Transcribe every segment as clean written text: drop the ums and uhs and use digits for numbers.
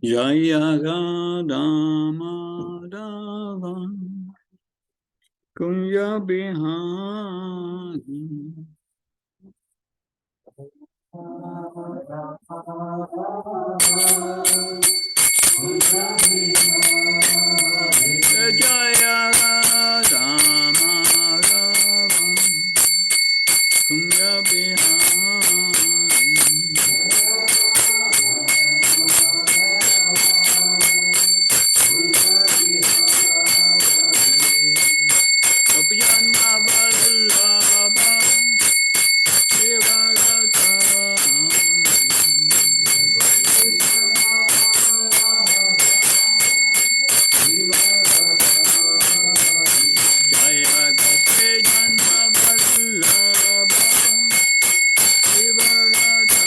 Jaya Radha Madhava Kunja Bihari Jaya Radha Madhava Kunja Bihari Gopijana Vallabha Shivarata Jaya Gopijana Vallabha Shivarata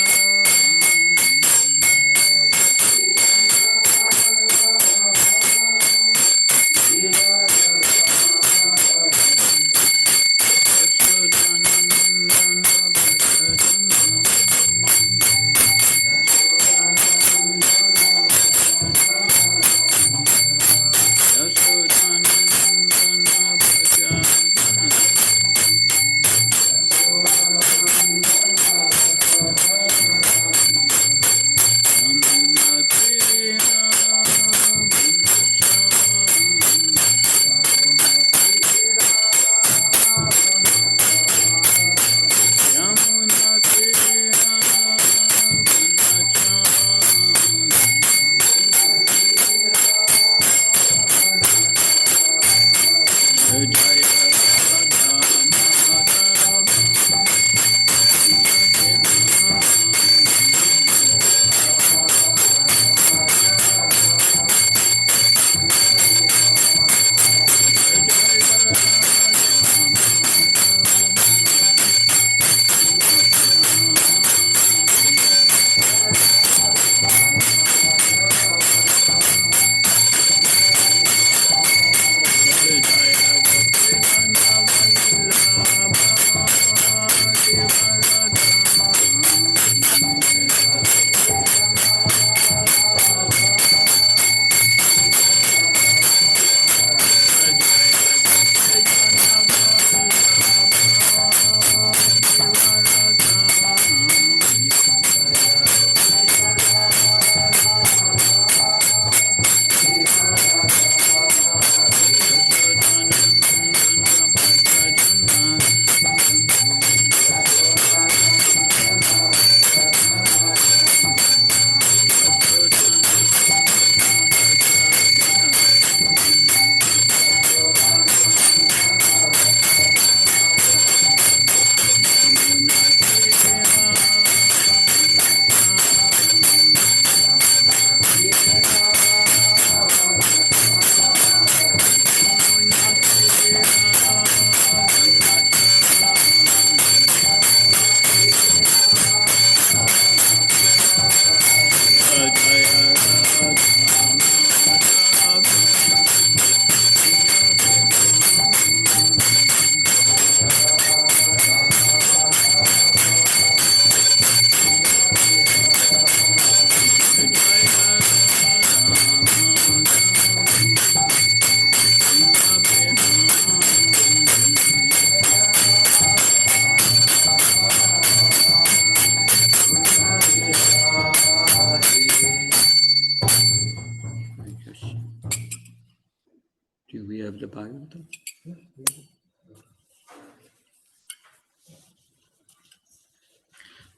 Do we have the Bhagavatam?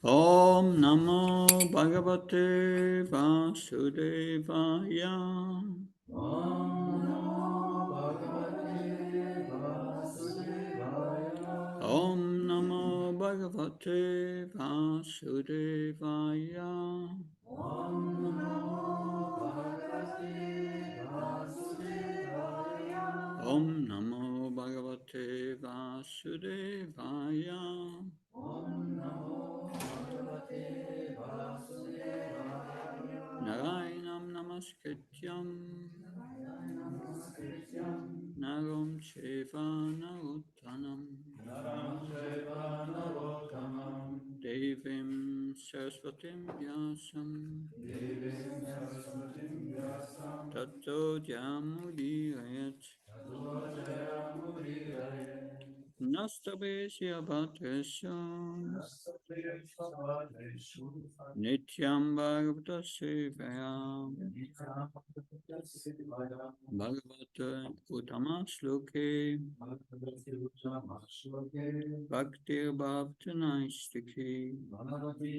Om Namo Bhagavate Vasudevaya. Om Namo Bhagavate Vasudevaya. Om Namo Bhagavate Vasudevaya. Om Namo Bhagavate Vasudevaya. Om Namo Bhagavate Vasudevaya. Om Namo Bhagavate Vasudevaya. Narayanam Namaskrityam Naram Cheva Narottanam Naram Chaiva Narottamam Devim Saraswatim Vyasam Devim Saraswatim Vyasam Tato Jamudirayat Tato Jayamudiraye Nastabesya Bhattesya Nasapriya Sabhadreshu Nityam Bhagavata Sevayam Nityam Bhagavata Uttama Shloke Bhagavati Uttamaśloke Bhaktir Bhavtanaistiki. Bhagavati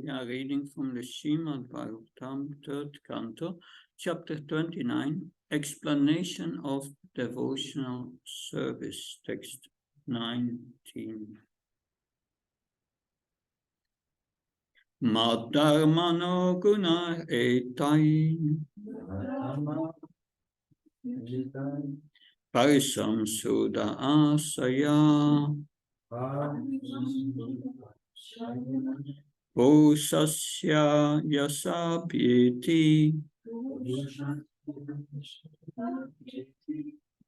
Yeah, reading from the Srimad Bhagavatam, 3rd Canto, chapter 29, explanation of devotional service, text 19. Madharmano guna etai parisam suda asaya Bosasya yasabhiti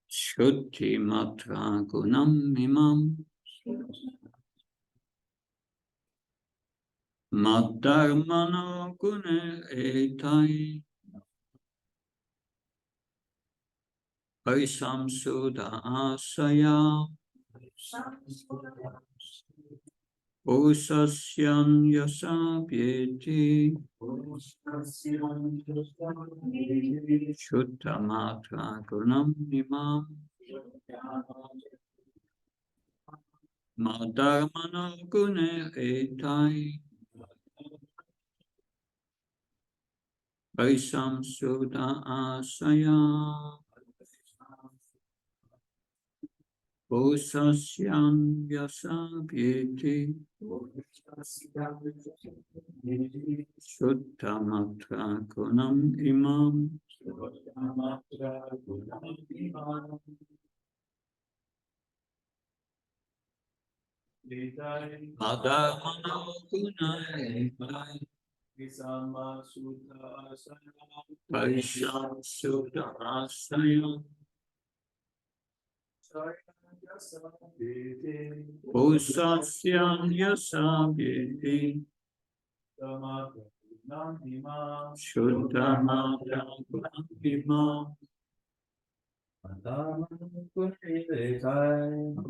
Shuddhi matra gunam imam Madharmano guna etai Parisam suda asaya Bosasyan yasabhiti Shuddha matra gunam imam Madharmano guna etai Parisam suda asaya Bosasyan yasabhiti Shuddha matra gunam imam Madharmano guna etai Parisam suda asaya Bosasyan yasabhiti Shuddha matra gunam imam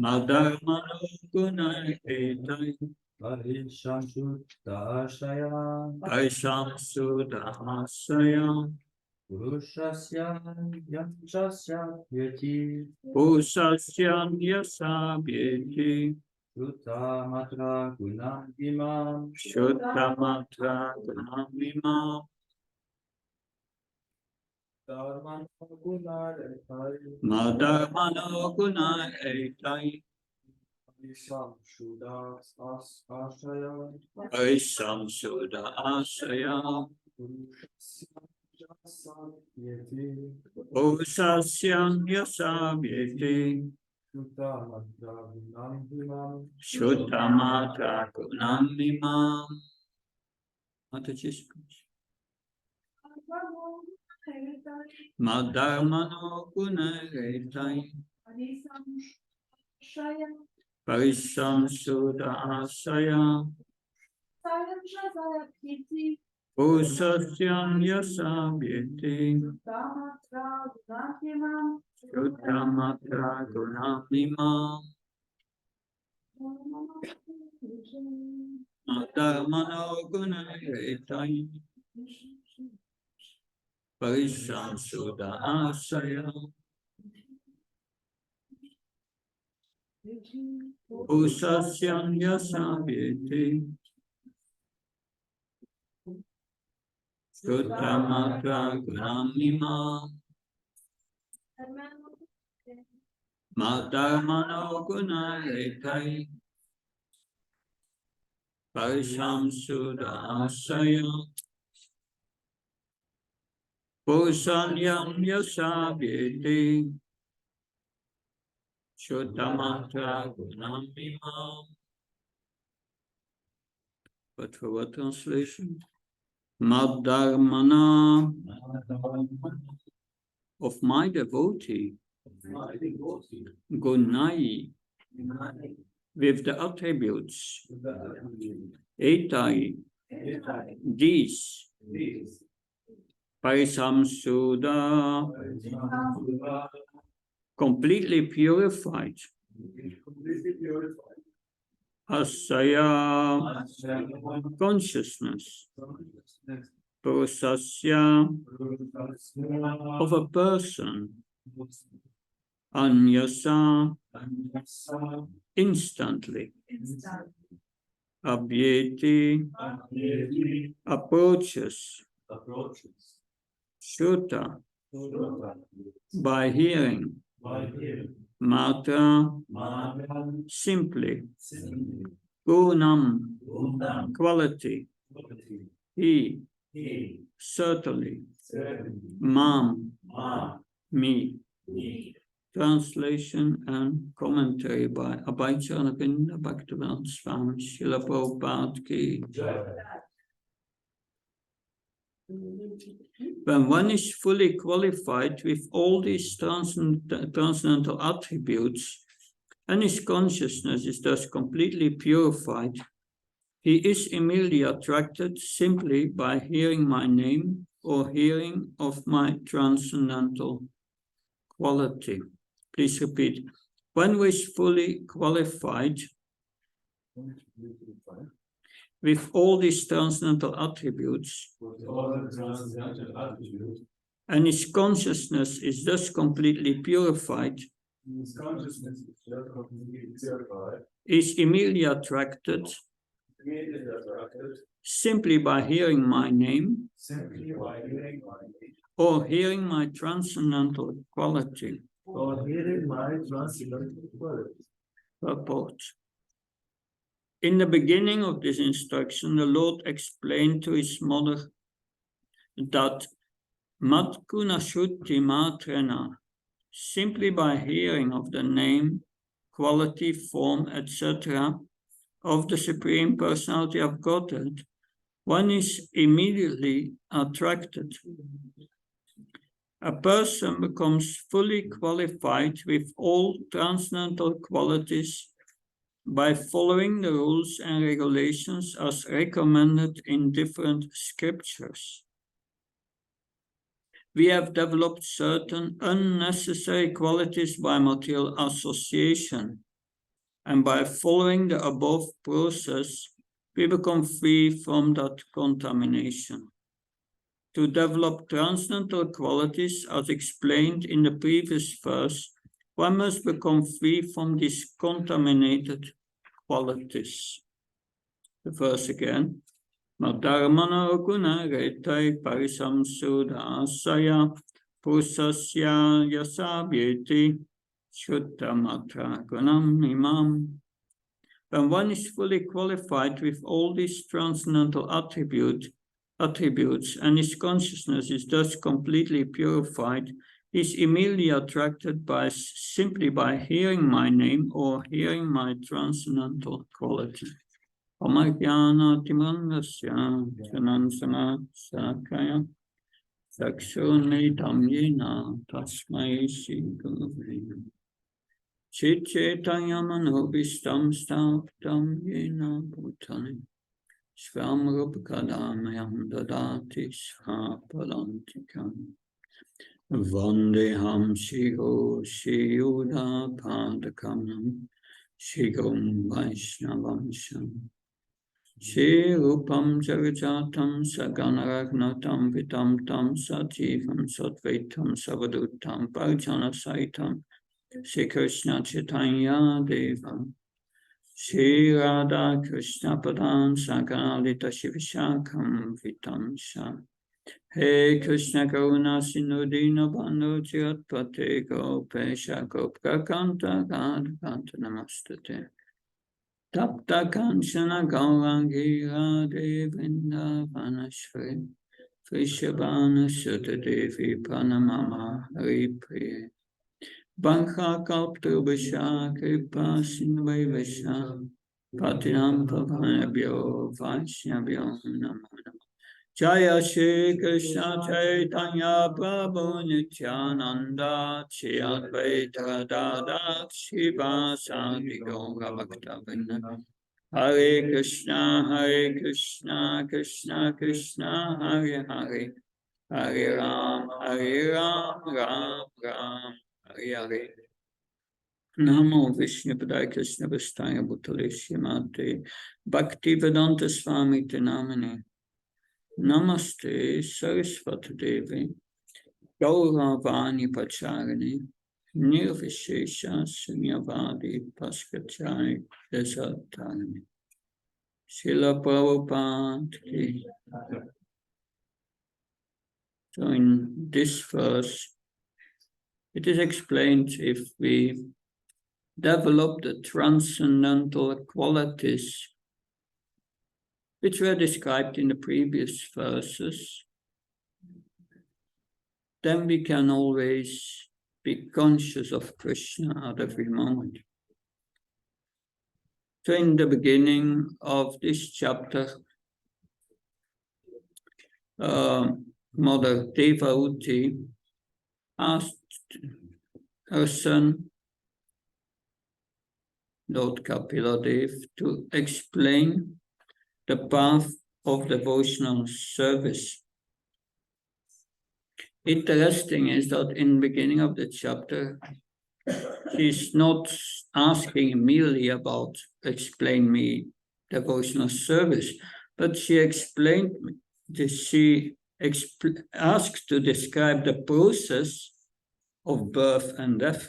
Madharmano guna etai Parisam suda asaya Bosasyan yasabhiti Shuddha matra gunam imam Madharmano guna etai Parisam suda asaya Bosasyan yasabhiti Shuddha matra gunam imam Mataji speech. Madharmano guna etai Parisam suda asaya Bosasyan yasabhiti Shuddha matra gunam imam Madharmano guna etai Parisam suda asaya Bosasyan yasabhiti Shuddha matra gunam imam Madharmano guna etai Parisam suda asaya Bosasyan yasabhiti Shuddha matra gunam imam. But for what translation? Madharmana of my devotee Gunai with the attributes etai, these, parisamsuddha, completely purified, asaya, consciousness, prosasya, of a person, anyasa, instantly, abhyeti, approaches, shuta, by hearing, matra, simply, gunam, quality, he, certainly, mam, me. Translation and commentary by Abhayacharya Bhaktivedanta Swami Srila Prabhupada Ki. When one is fully qualified with all these transcendental attributes, and his consciousness is thus completely purified, he is immediately attracted simply by hearing my name or hearing of my transcendental quality. Please repeat. When one is fully qualified with all these transcendental attributes, and his consciousness is thus completely purified, is immediately attracted simply by hearing my name or hearing my transcendental quality. Purport. In the beginning of this instruction, the Lord explained to his mother that Matkuna Shuddhi Matrena, simply by hearing of the name, quality, form, etc., of the Supreme Personality of Godhead, one is immediately attracted. A person becomes fully qualified with all transcendental qualities by following the rules and regulations as recommended in different scriptures. We have developed certain unnecessary qualities by material association, and by following the above process, we become free from that contamination. To develop transcendental qualities, as explained in the previous verse, one must become free from these contaminated qualities. The verse again. Madharmana guna retai parisamsuddha asaya pusasya yasabhyeti shuddhamatra gunam imam. When one is fully qualified with all these transcendental attributes, and his consciousness is thus completely purified, he is immediately attracted simply by hearing my name or hearing my transcendental quality. Amagyana timrangasya janansama sakaya sakshone damyena tasmai shigurve Chitchetayamanovistam staptam yena bhutane Svamrupkadamayam dadati svapalantikam Vandeham shigo shiyuda padakamam Shigom Vaishnavamsham Shri Rupam Jagajatam Saganaragnatam Vitam Tam Sajivam Satvaitam Savadutam Parjana Saitam Shri Krishna Chaitanya Deva Shri Radha Krishna Padan Saganalita Shivishakam Vitam Sha He Krishna Karuna Sinudina Bando Jirat Pate Gopesha Gopka Kanta Gada Kanta Namastate Tapta Kanchana Gaurangi Radhe Vrindavanashri Vrishabhana Sutta Devi Pranamama Hari Priye Bankha Kalptrubhasha Kripa Sindhve Vasha Patinam Pavanabhyo Vaishnavyo Namo Namo Jaya Shri Krishna Chaitanya Prabhu Nityananda Shri Advaita Gadadhar Srivasadi Gaura Bhaktavinda. Hare Krishna Krishna Krishna Hare Hare, Hare Ram, Ram Ram, Hare Hare. Namo Vishnu Padaya Krishna Vistaya Bhutale Srimate Bhaktivedanta Swami Namane. Namaste Saraswati Devi Gauravani Pacharani Nirvishesha Sunyavadi Paskachai Desatani Srila Prabhupada ki. So in this verse, it is explained if we develop the transcendental qualities which were described in the previous verses, then we can always be conscious of Krishna at every moment. So in the beginning of this chapter, Mother Devauti asked her son, Lord Kapiladev, to explain the path of devotional service. Interesting is that in the beginning of the chapter, she's not asking immediately about explain me devotional service, but she explained this. She asked to describe the process of birth and death.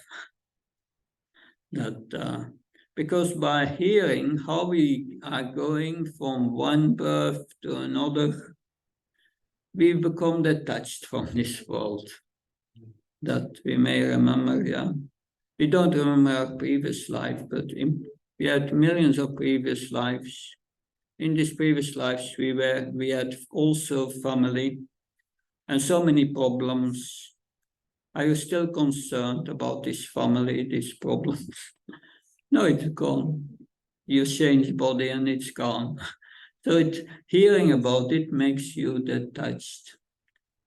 That because by hearing how we are going from one birth to another, we become detached from this world. That we may remember, yeah. We don't remember our previous life, but we had millions of previous lives. In these previous lives, we had also family and so many problems. Are you still concerned about this family, these problems? No, it's gone. You change body and it's gone. So hearing about it makes you detached.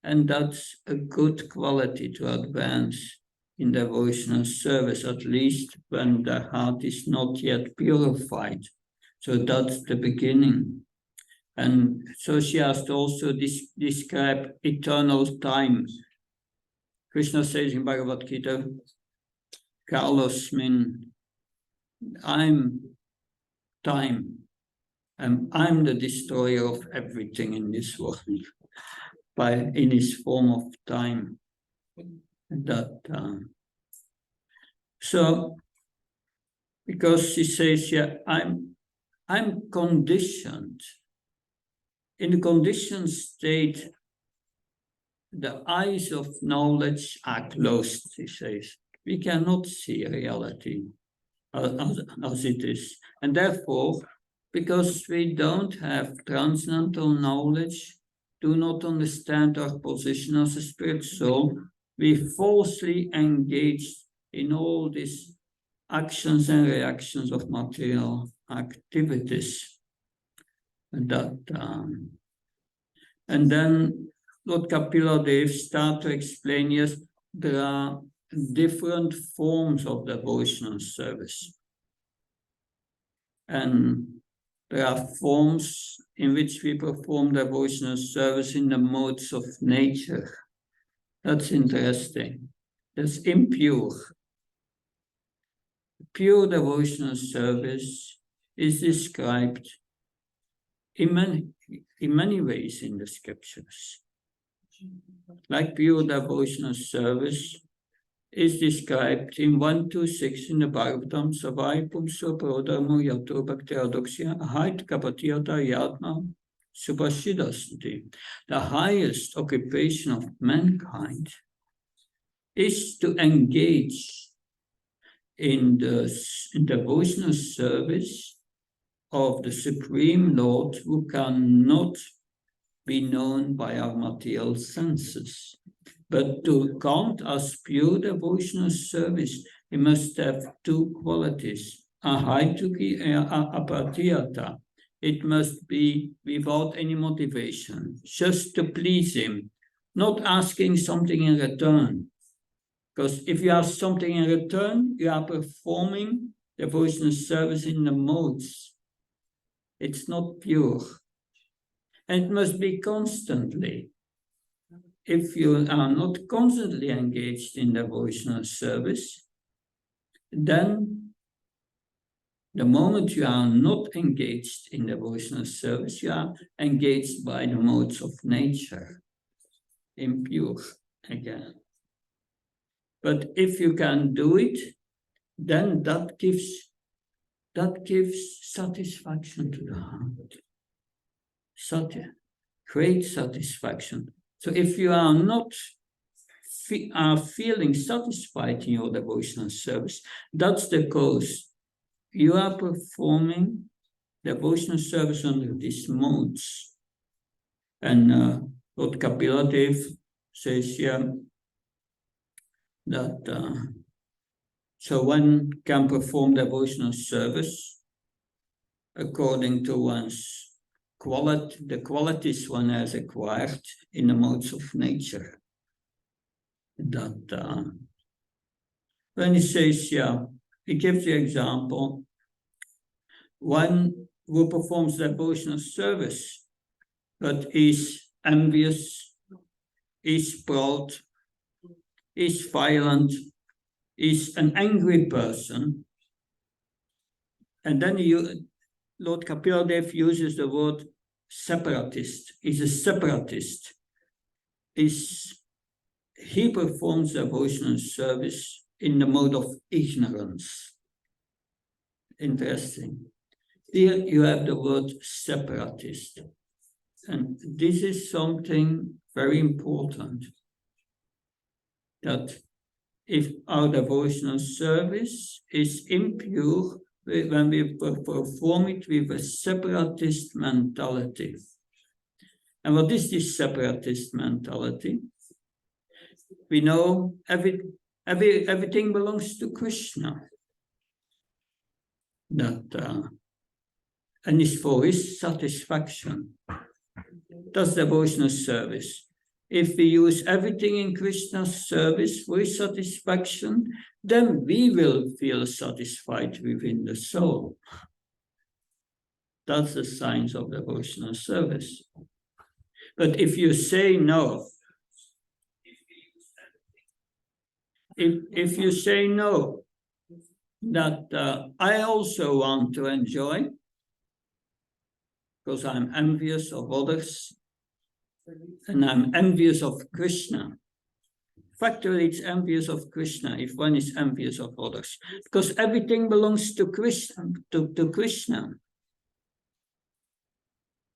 And that's a good quality to advance in devotional service, at least when the heart is not yet purified. So that's the beginning. And so she has to also describe eternal time. Krishna says in Bhagavad Gita, Kalosmin, I'm time, and I'm the destroyer of everything in this world in his form of time. So because she says, yeah, I'm conditioned. In the conditioned state, the eyes of knowledge are closed, she says. We cannot see reality as it is. And therefore, because we don't have transcendental knowledge, do not understand our position as a spirit soul, we falsely engage in all these actions and reactions of material activities. And then Lord Kapila Dev started to explain, yes, there are different forms of devotional service. And there are forms in which we perform devotional service in the modes of nature. That's interesting. That's impure. Pure devotional service is described in many ways in the scriptures. Like pure devotional service is described in 126 in the Bhagavatam, Savai Pumso Prodharmo Yato Bhakti Adoksya Ahait Kapatiyata Yatma Subhashidasanti. The highest occupation of mankind is to engage in the devotional service of the Supreme Lord, who cannot be known by our material senses. But to count as pure devotional service, we must have two qualities. Ahaituki apatiyata. it must be without any motivation, just to please him, not asking something in return. Because if you ask something in return, you are performing devotional service in the modes. It's not pure. And it must be constantly. If you are not constantly engaged in devotional service, then the moment you are not engaged in devotional service, you are engaged by the modes of nature, impure again. But if you can do it, then that gives satisfaction to the heart. Great satisfaction. So if you are not feeling satisfied in your devotional service, that's the cause. You are performing devotional service under these modes. And Lord Kapila says here that so one can perform devotional service according to one's the qualities one has acquired in the modes of nature. That when he says, he gives the example, one who performs devotional service but is envious, is proud, is violent, is an angry person, and then Lord Kapila uses the word separatist. He's a separatist. He performs devotional service in the mode of ignorance. Interesting. Here you have the word separatist. And this is something very important. That if our devotional service is impure, when we perform it with a separatist mentality. And what is this separatist mentality? We know everything belongs to Krishna. That and is for his satisfaction. That's devotional service. If we use everything in Krishna's service for his satisfaction, then we will feel satisfied within the soul. That's the signs of devotional service. But if you say no, if you say no, that I also want to enjoy, because I'm envious of others, and I'm envious of Krishna. Factually, it's envious of Krishna if one is envious of others, because everything belongs to Krishna, to Krishna.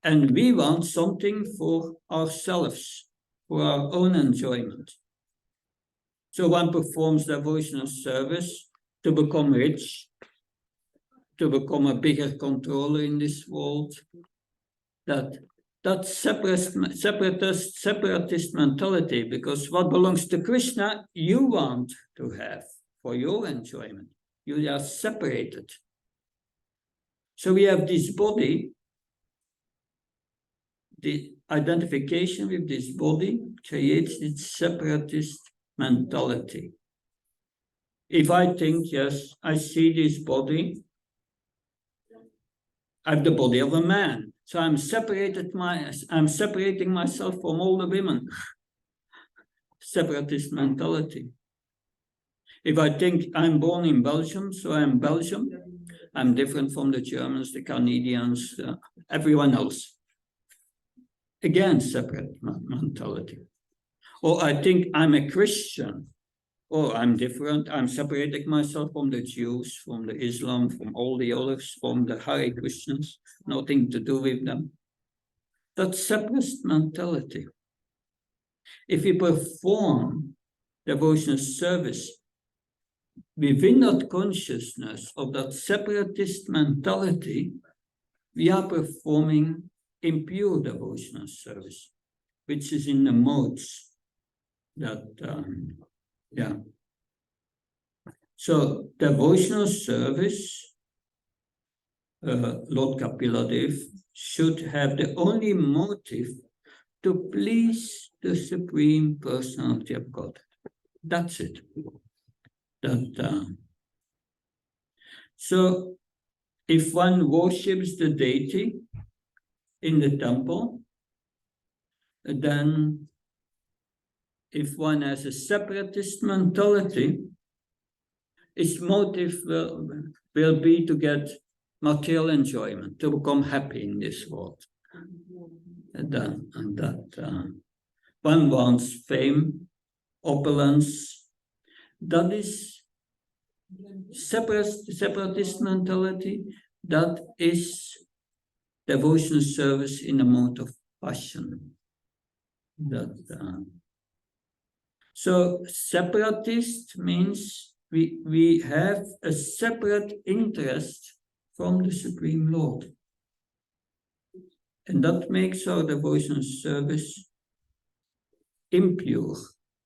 And we want something for ourselves, for our own enjoyment. So one performs devotional service to become rich, to become a bigger controller in this world. That's separatist mentality, because what belongs to Krishna, you want to have for your enjoyment. You are separated. So we have this body, the identification with this body creates this separatist mentality. If I think, yes, I see this body, I have the body of a man. So I'm separating myself from all the women. Separatist mentality. If I think I'm born in Belgium, so I'm Belgium, I'm different from the Germans, the Canadians, everyone else. Again, separate mentality. Or I think I'm a Christian, or I'm different, I'm separating myself from the Jews, from the Islam, from all the others, from the Hare Christians, nothing to do with them. That's separatist mentality. If we perform devotional service within that consciousness of that separatist mentality, we are performing impure devotional service, which is in the modes that, So devotional service, Lord Kapila should have the only motive to please the Supreme Personality of God. That's it. So if one worships the deity in the temple, then if one has a separatist mentality, its motive will be to get material enjoyment, to become happy in this world. One wants fame, opulence. That is separatist mentality. That is devotional service in a mode of passion. So separatist means we have a separate interest from the Supreme Lord. And that makes our devotional service impure.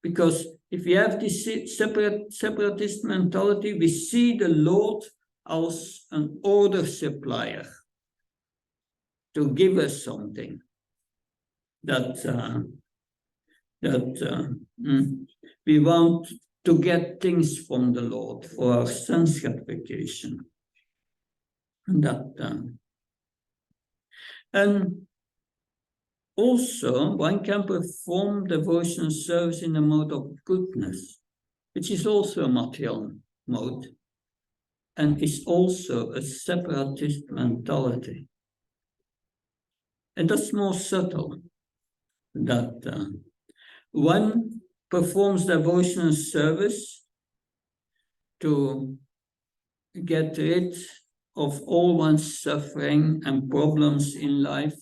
Because if we have this separatist mentality, we see the Lord as an order supplier to give us something that we want to get things from the Lord for our sense gratification. And also, one can perform devotional service in a mode of goodness, which is also a material mode, and is also a separatist mentality. And that's more subtle, that one performs devotional service to get rid of all one's suffering and problems in life.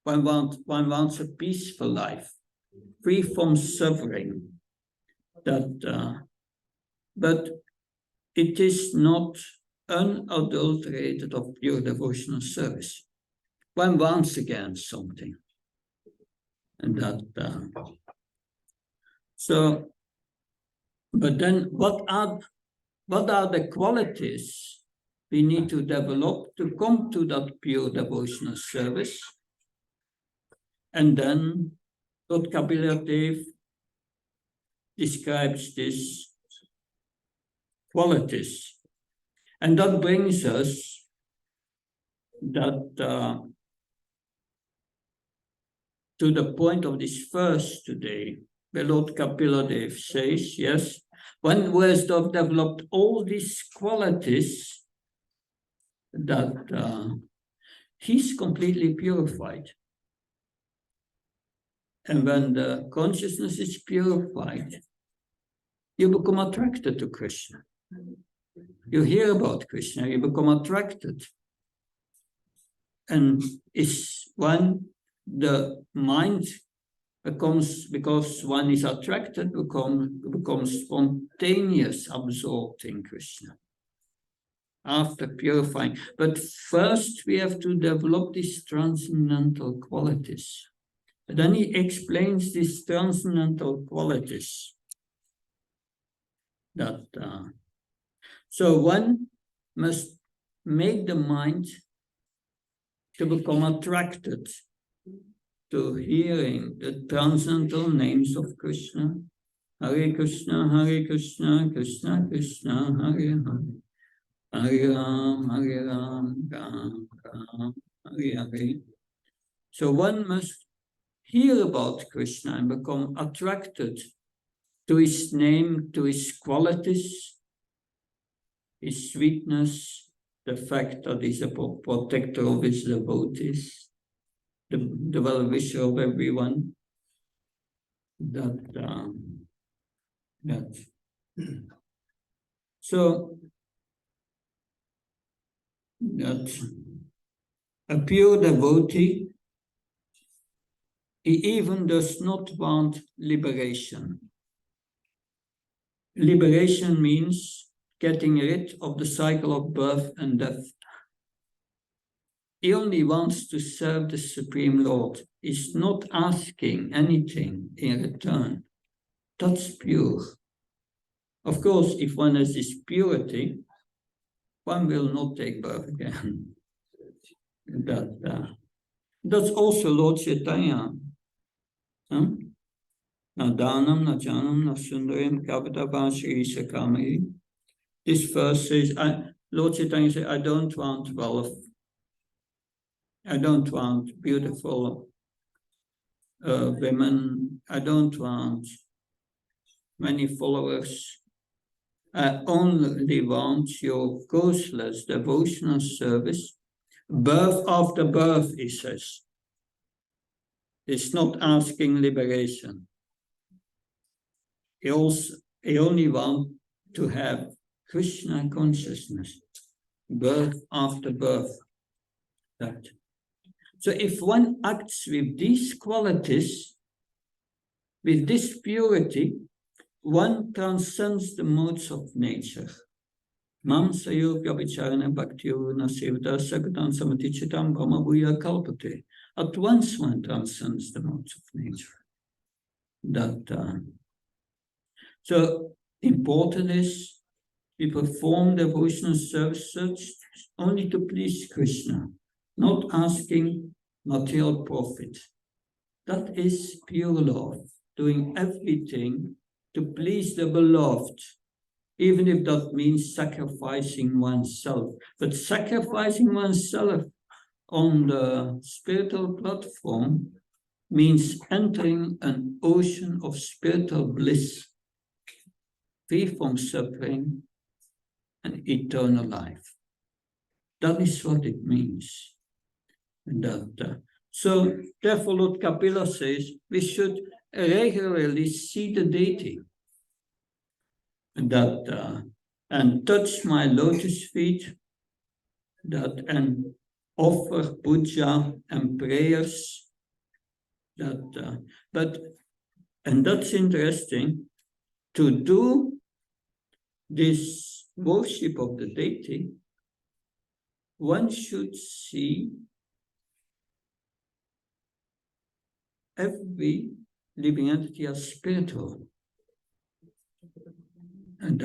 One wants a peaceful life, free from suffering. But it is not unadulterated of pure devotional service. One wants again something. And but then what are the qualities we need to develop to come to that pure devotional service? And then Lord Kapila Dev describes these qualities. And that brings us to the point of this verse today, where Lord Kapila Dev says, yes, one who has developed all these qualities, that he's completely purified. And when the consciousness is purified, you become attracted to Krishna. You hear about Krishna, you become attracted. And it's the mind becomes, because one is attracted, becomes spontaneous, absorbed in Krishna after purifying. But first we have to develop these transcendental qualities. And then he explains these transcendental qualities. So one must make the mind to become attracted to hearing the transcendental names of Krishna. Hare Krishna, Hare Krishna, Krishna Krishna, Hare Hare. Hare Ram, Ram Ram, Hare Hare. So one must hear about Krishna and become attracted to his name, to his qualities, his sweetness, the fact that he's a protector of his devotees, the well-wisher of everyone. So that a pure devotee, he even does not want liberation. Liberation means getting rid of the cycle of birth and death. He only wants to serve the Supreme Lord. He's not asking anything in return. That's pure. Of course, if one has this purity, one will not take birth again. That's also Lord Chaitanya. Na Danam, na Janam, na Sundaram, Kavadabha, Shri Sakamari. This verse says, Lord Chaitanya says, I don't want wealth. I don't want beautiful women. I don't want many followers. I only want your causeless devotional service. Birth after birth, he says. It's not asking liberation. He only wants to have Krishna consciousness, birth after birth. That. So if one acts with these qualities, with this purity, one transcends the modes of nature. Mam sayogya vicharana bhakti-yogana sevata sagadan samatichitam brahma bhuya kalpate. At once one transcends the modes of nature. So important is we perform devotional service only to please Krishna, not asking material profit. That is pure love, doing everything to please the beloved, even if that means sacrificing oneself. But sacrificing oneself on the spiritual platform means entering an ocean of spiritual bliss, free from suffering and eternal life. That is what it means. So therefore Lord Kapila says we should regularly see the deity and touch my lotus feet and offer puja and prayers. And that's interesting, to do this worship of the deity, one should see every living entity as spiritual. And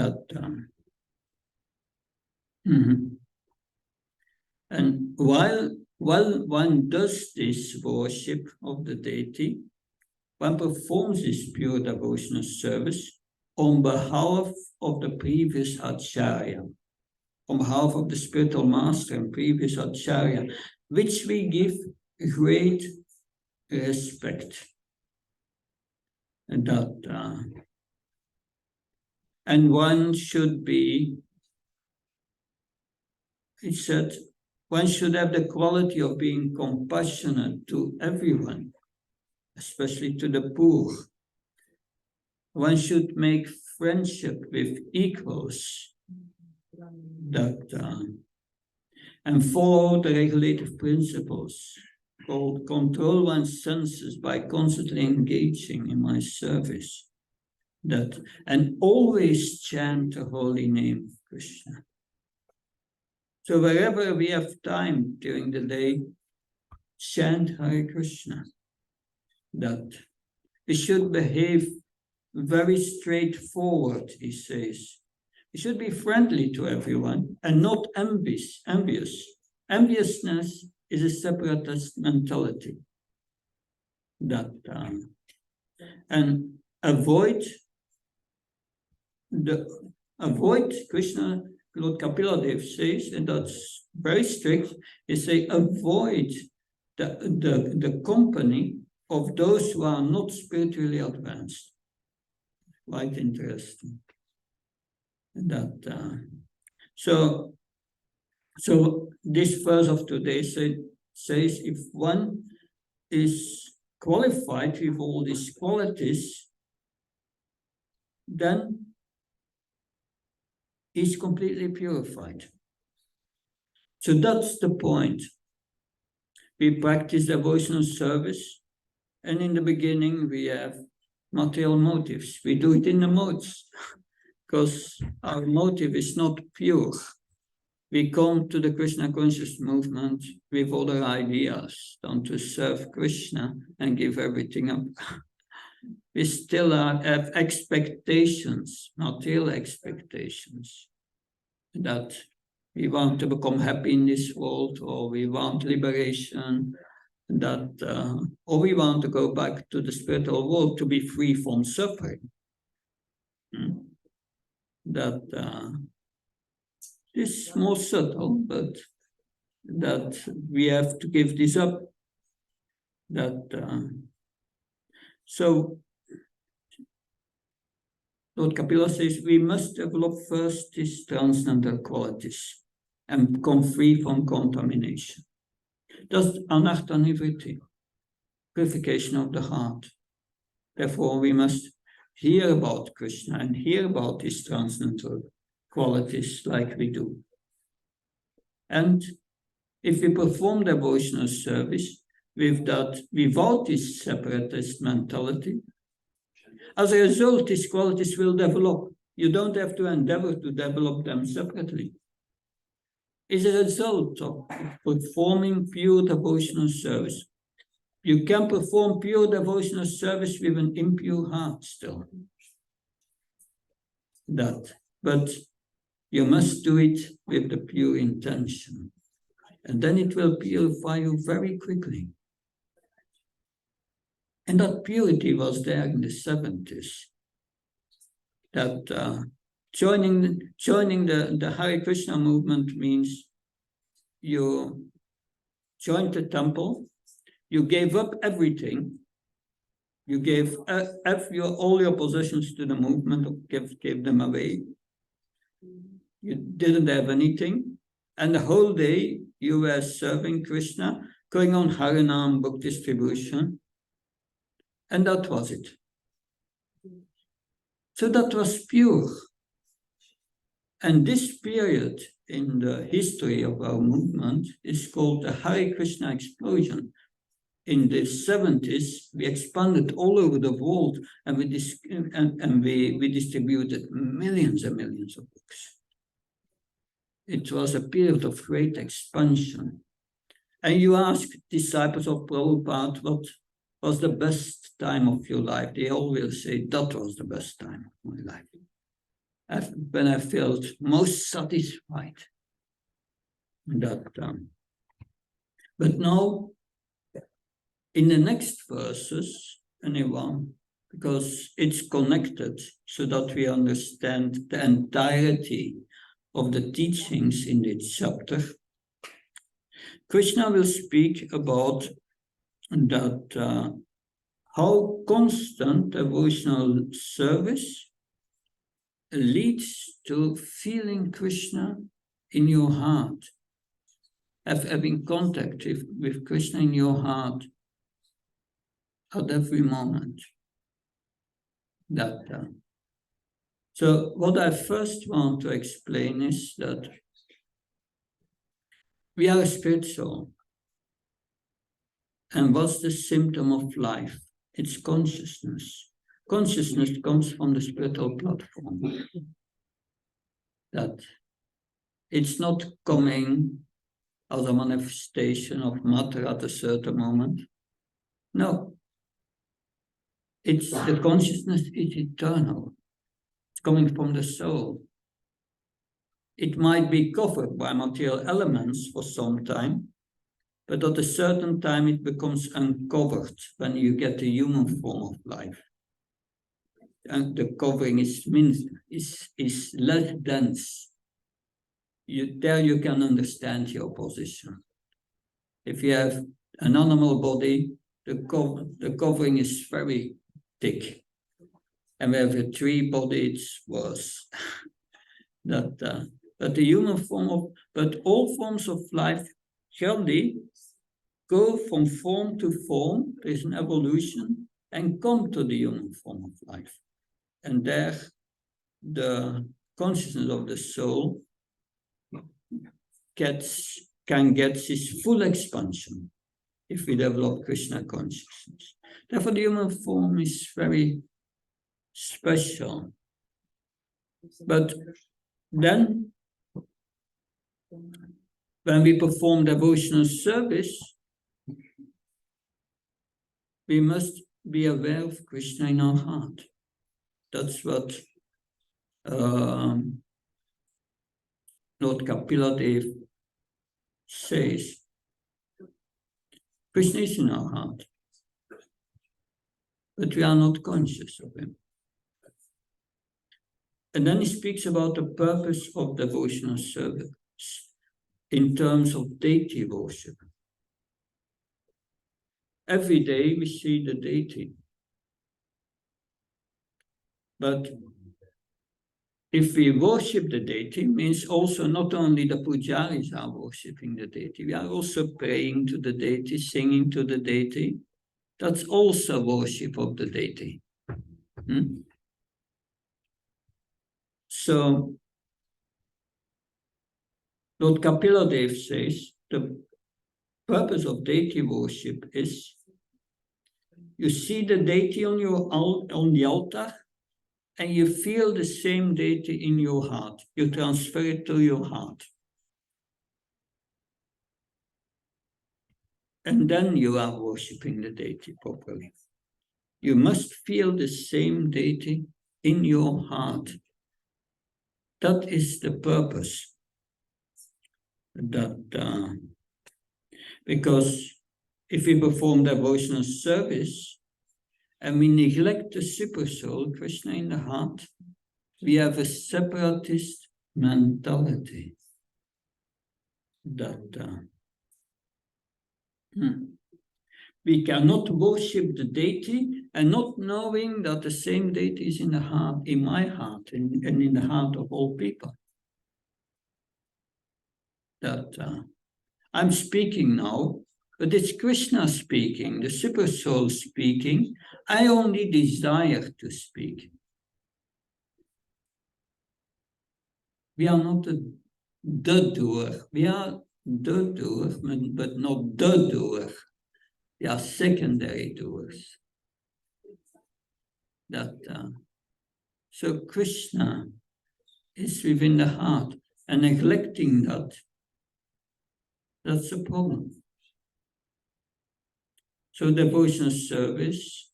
and while one does this worship of the deity, one performs this pure devotional service on behalf of the previous Acharya, on behalf of the spiritual master and previous Acharya, which we give great respect. And one should be, he said, one should have the quality of being compassionate to everyone, especially to the poor. One should make friendship with equals, and follow the regulative principles called control one's senses by constantly engaging in my service. And always chant the holy name of Krishna. So wherever we have time during the day, chant Hare Krishna. We should behave very straightforward, he says. We should be friendly to everyone and not envious. Enviousness is a separatist mentality. And avoid Krishna. Lord Kapila says, and that's very strict, he says avoid the company of those who are not spiritually advanced. Quite interesting. So this verse of today says if one is qualified with all these qualities, then is completely purified. So that's the point. We practice devotional service, and in the beginning we have material motives. We do it in the modes, because our motive is not pure. We come to the Krishna conscious movement with other ideas than to serve Krishna and give everything up. We still have expectations, material expectations, that we want to become happy in this world, or we want liberation, or we want to go back to the spiritual world to be free from suffering. That is more subtle, but that we have to give this up. So Lord Kapila says we must develop first these transcendental qualities and become free from contamination. That's anartha nivritti, purification of the heart. Therefore, we must hear about Krishna and hear about these transcendental qualities like we do. And if we perform devotional service without this separatist mentality, as a result, these qualities will develop. You don't have to endeavor to develop them separately. It's a result of performing pure devotional service. You can perform pure devotional service with an impure heart still. But you must do it with the pure intention. And then it will purify you very quickly. And that purity was there in the 70s. That joining the Hare Krishna movement means you joined the temple, you gave up everything, you gave all your possessions to the movement, gave them away. You didn't have anything, and the whole day you were serving Krishna, going on Harinam book distribution, and that was it. So that was pure. And this period in the history of our movement is called the Hare Krishna explosion. In the 70s, we expanded all over the world, and we distributed millions and millions of books. It was a period of great expansion. And you ask disciples of Prabhupada, what was the best time of your life? They always say, that was the best time of my life. When I felt most satisfied. But now, in the next verses, anyone, because it's connected so that we understand the entirety of the teachings in this chapter, Krishna will speak about that how constant devotional service leads to feeling Krishna in your heart, having contact with Krishna in your heart at every moment. So what I first want to explain is that we are a spirit soul. And what's the symptom of life? It's consciousness. Consciousness comes from the spiritual platform. That it's not coming as a manifestation of matter at a certain moment. No. It's the consciousness is eternal. It's coming from the soul. It might be covered by material elements for some time, but at a certain time it becomes uncovered when you get the human form of life. And the covering is less dense. There you can understand your position. If you have an animal body, the covering is very thick. And we have a tree body, it's worse. But the human form but all forms of life surely go from form to form, there's an evolution, and come to the human form of life. And there, the consciousness of the soul can get this full expansion if we develop Krishna consciousness. Therefore, the human form is very special. But then, when we perform devotional service, we must be aware of Krishna in our heart. That's what Lord Kapila Dev says, Krishna is in our heart, but we are not conscious of him. And then he speaks about the purpose of devotional service in terms of deity worship. Every day we see the deity. But if we worship the deity, means also not only the pujaris are worshipping the deity, we are also praying to the deity, singing to the deity. That's also worship of the deity. So, Lord Kapila Dev says, the purpose of deity worship is you see the deity on the altar, and you feel the same deity in your heart. You transfer it to your heart. And then you are worshipping the deity properly. You must feel the same deity in your heart. That is the purpose. Because if we perform devotional service and we neglect the super soul, Krishna in the heart, we have a separatist mentality. We cannot worship the deity and not knowing that the same deity is in the heart, in my heart, and in the heart of all people. I'm speaking now, but it's Krishna speaking, the super soul speaking. I only desire to speak. We are not the doer. We are the doer, but not the doer. We are secondary doers. So Krishna is within the heart, and neglecting that's a problem. So devotional service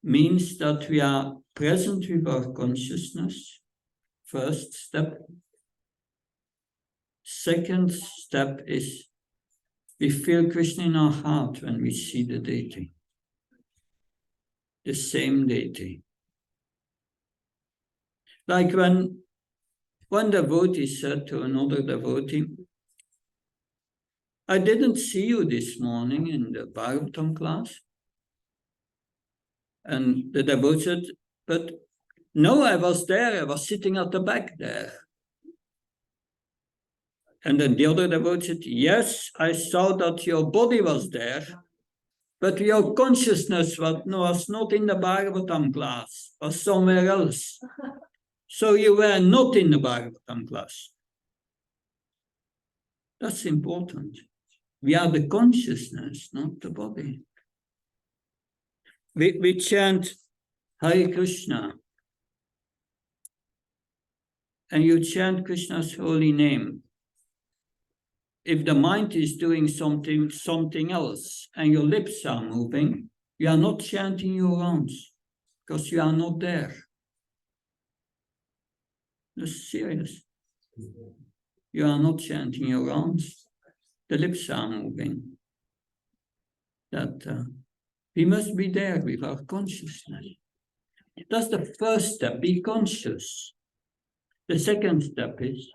means that we are present with our consciousness, first step. Second step is we feel Krishna in our heart when we see the deity, the same deity. Like when one devotee said to another devotee, I didn't see you this morning in the Bhagavatam class. And the devotee said, but no, I was there. I was sitting at the back there. And then the other devotee said, yes, I saw that your body was there, but your consciousness was not in the Bhagavatam class, was somewhere else. So you were not in the Bhagavatam class. That's important. We are the consciousness, not the body. We chant Hare Krishna, and you chant Krishna's holy name. If the mind is doing something else and your lips are moving, you are not chanting your rounds because you are not there. That's serious. You are not chanting your rounds. The lips are moving. We must be there with our consciousness. That's the first step, be conscious. The second step is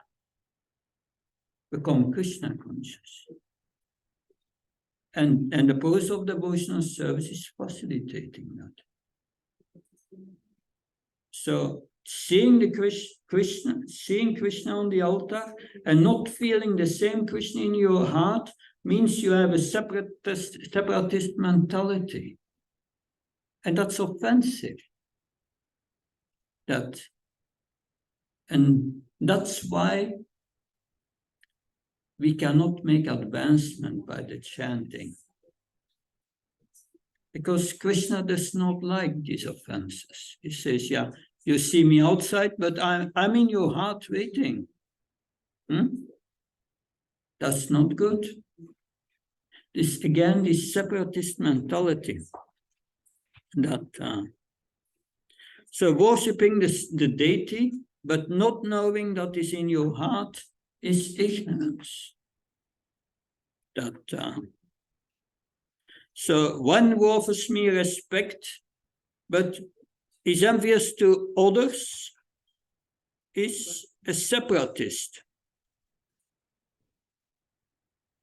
become Krishna conscious. And the purpose of devotional service is facilitating that. So seeing Krishna on the altar and not feeling the same Krishna in your heart means you have a separatist mentality. And that's offensive. And that's why we cannot make advancement by the chanting. Because Krishna does not like these offenses. He says, yeah, you see me outside, but I'm in your heart waiting. That's not good. This separatist mentality. So worshipping the deity but not knowing that is in your heart is ignorance. So one who offers me respect, but is envious to others, is a separatist.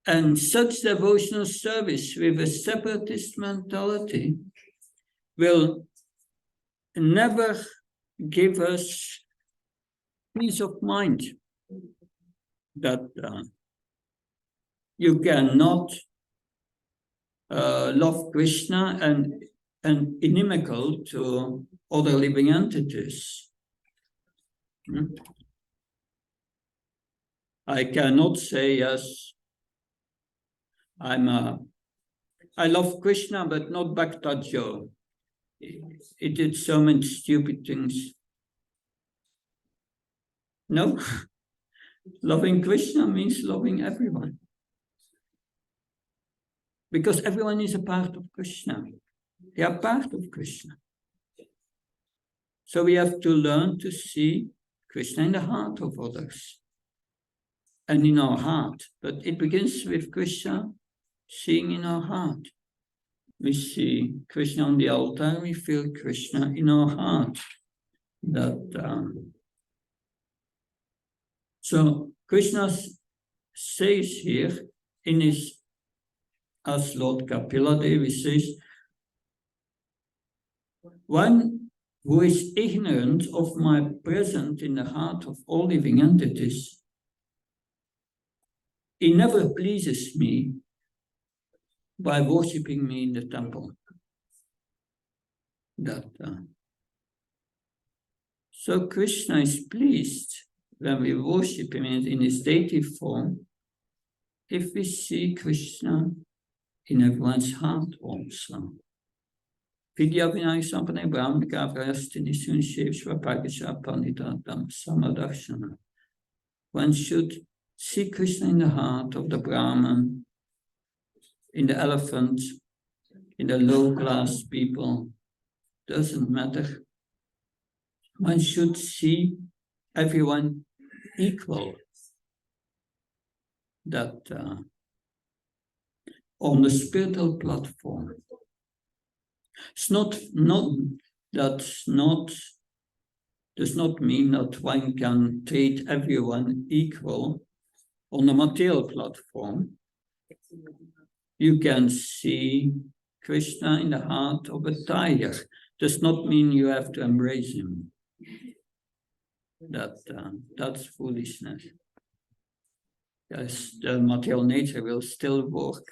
And such devotional service with a separatist mentality will never give us peace of mind that you cannot love Krishna and inimical to other living entities. I cannot say, yes, I love Krishna, but not Bhakta Joe. He did so many stupid things. No, loving Krishna means loving everyone. Because everyone is a part of Krishna. They are part of Krishna. So we have to learn to see Krishna in the heart of others and in our heart. But it begins with Krishna seeing in our heart. We see Krishna on the altar, we feel Krishna in our heart. So Krishna says here in his, as Lord Kapila Devi says, one who is ignorant of my presence in the heart of all living entities, he never pleases me by worshipping me in the temple. So Krishna is pleased when we worship him in his deity form, if we see Krishna in everyone's heart also. Vidya Vinayasambhane Brahmika Vrayastini Sunshev Shvapagasha Panitatam Samadakshana. One should see Krishna in the heart of the Brahman, in the elephant, in the low-class people. Doesn't matter. One should see everyone equal. On the spiritual platform. It's does not mean that one can treat everyone equal on the material platform. You can see Krishna in the heart of a tiger. Does not mean you have to embrace him. That's foolishness. Yes, the material nature will still work.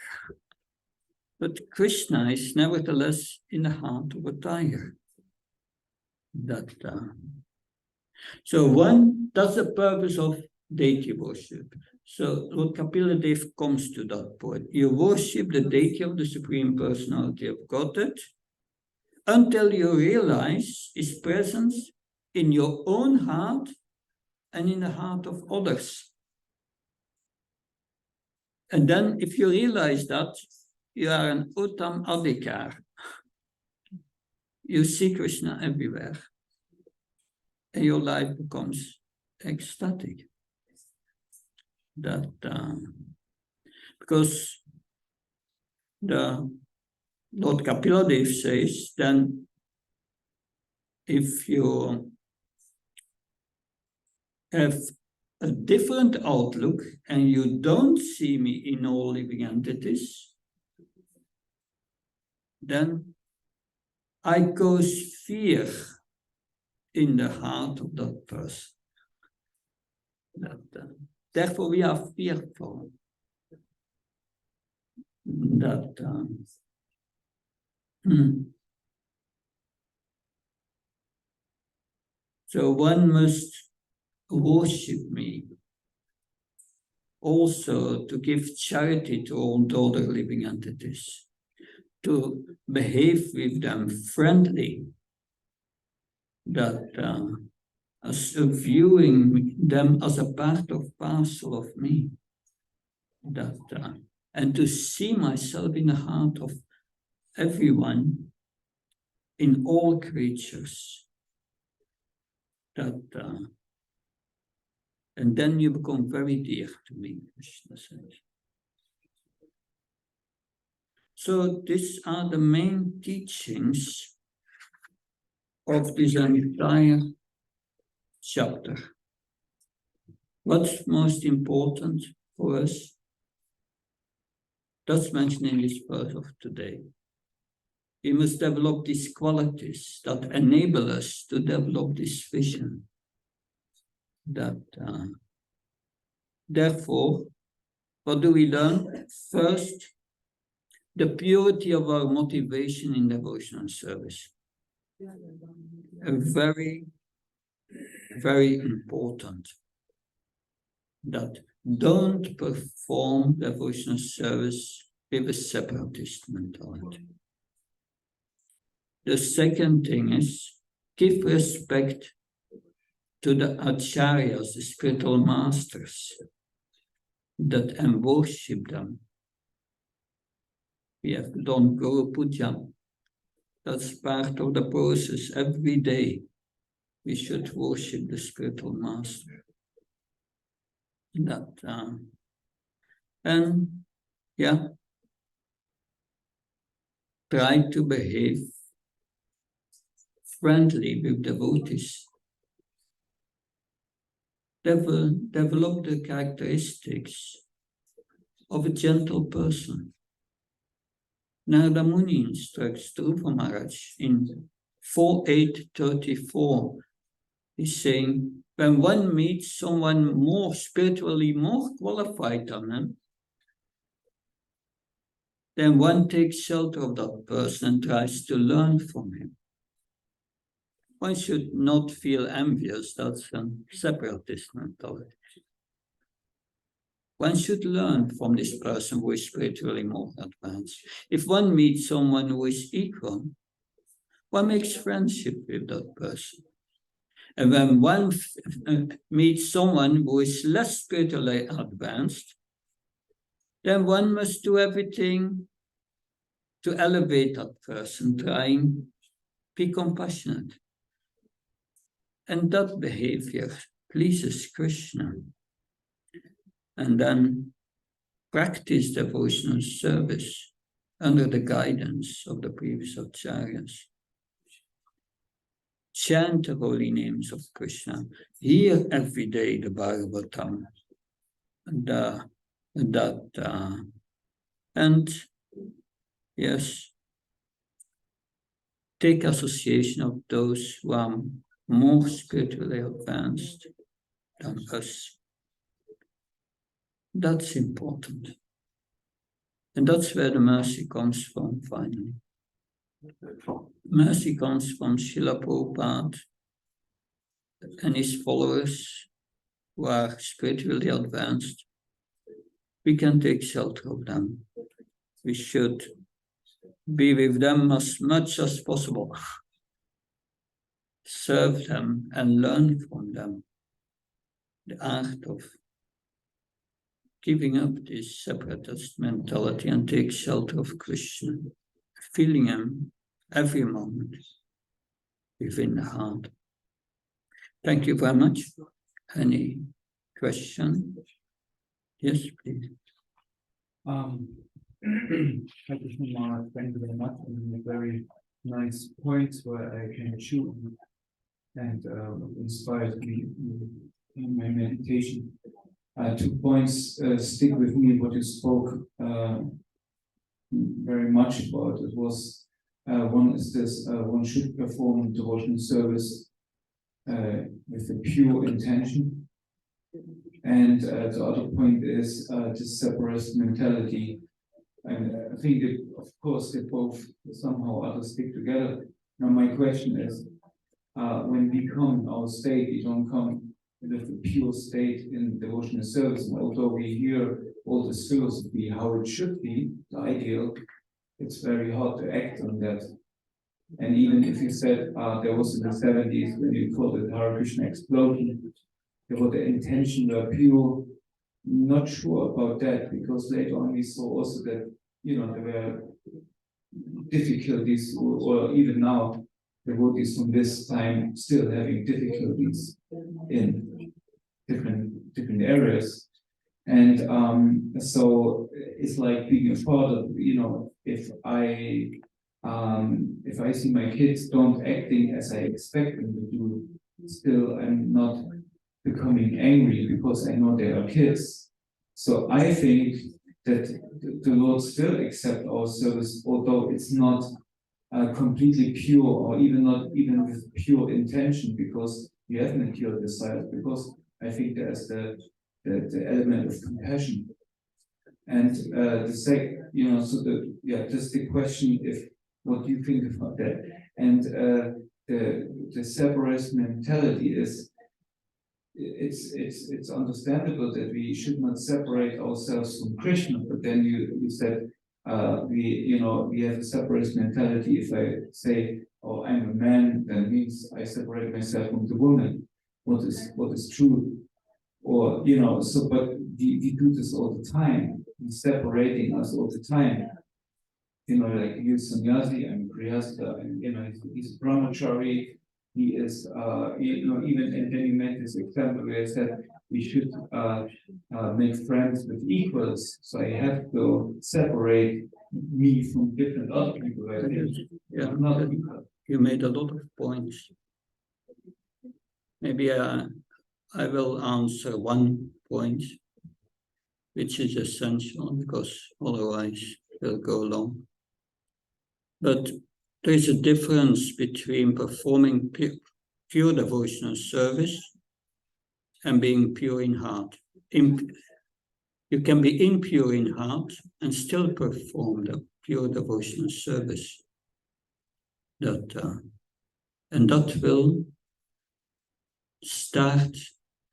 But Krishna is nevertheless in the heart of a tiger. So that's the purpose of deity worship. So Lord Kapila Dev comes to that point. You worship the deity of the Supreme Personality of Godhead until you realize his presence in your own heart and in the heart of others. And then if you realize that, you are an Uttam Adhikar. You see Krishna everywhere. And your life becomes ecstatic. Because the Lord Kapila Dev says, then if you have a different outlook and you don't see me in all living entities, then I cause fear in the heart of that person. Therefore, we are fearful. So one must worship me, also to give charity to all the other living entities, to behave with them friendly, as viewing them as a part of parcel of me, and to see myself in the heart of everyone, in all creatures. And then you become very dear to me, Krishna says. So these are the main teachings of this entire chapter. What's most important for us? That's mentioned in this verse of today. We must develop these qualities that enable us to develop this vision. Therefore, what do we learn? First, the purity of our motivation in devotional service. A very, very important. That don't perform devotional service with a separatist mentality. The second thing is give respect to the acharyas, the spiritual masters, and worship them. We have done Guru Puja. That's part of the process. Every day we should worship the spiritual master. Try to behave friendly with devotees. Develop the characteristics of a gentle person. Narada Muni instructs Dhruva Maharaj in 4.8.34. He's saying, when one meets someone more spiritually more qualified than him, then one takes shelter of that person and tries to learn from him. One should not feel envious, that's a separatist mentality. One should learn from this person who is spiritually more advanced. If one meets someone who is equal, one makes friendship with that person. And when one meets someone who is less spiritually advanced, then one must do everything to elevate that person, trying to be compassionate. And that behavior pleases Krishna. And then practice devotional service under the guidance of the previous acharyas. Chant the holy names of Krishna. Hear every day the Bhagavatam. And yes, take association of those who are more spiritually advanced than us. That's important. And that's where the mercy comes from, finally. Mercy comes from Srila Prabhupada and his followers who are spiritually advanced. We can take shelter of them. We should be with them as much as possible. Serve them and learn from them the art of giving up this separatist mentality and take shelter of Krishna, feeling him every moment within the heart. Thank you very much. Any question? Yes, please. Thank you very much. And very nice points where I can chew and inspired me in my meditation. 2 points stick with me. What you spoke very much about. It was one is this: one should perform devotional service with a pure intention. And the other point is this separatist mentality. And I think that, of course, they both somehow or other stick together. Now, my question is, when we come in our state, we don't come with a pure state in devotional service. And although we hear all this philosophy, how it should be, the ideal, it's very hard to act on that. And even if you said there was in the 70s, when you called it Hare Krishna explosion, there was the intention were pure. Not sure about that, because later on we saw also that, there were difficulties, or even now, devotees from this time still having difficulties in different areas. And so it's like being a father, you know, if I see my kids don't acting as I expect them to do, still I'm not becoming angry because I know they are kids. So I think that the Lord still accepts our service, although it's not completely pure, or not even with pure intention, because we haven't cured the side, because I think there's the element of compassion. And just the question, if what do you think about that? And the separatist mentality is, it's understandable that we should not separate ourselves from Krishna, but then you said we have a separatist mentality. If I say, oh, I'm a man, then means I separate myself from the woman. What is true? Or but we do this all the time. He's separating us all the time. Like you sannyasi, I'm grihastha, and he's a brahmachari. He is, even, and then you made this example where I said we should make friends with equals. So I have to separate me from different other people. I think. Yeah, not equal. You made a lot of points. Maybe I will answer one point, which is essential, because otherwise we'll go long. But there is a difference between performing pure devotional service and being pure in heart. You can be impure in heart and still perform the pure devotional service. And that will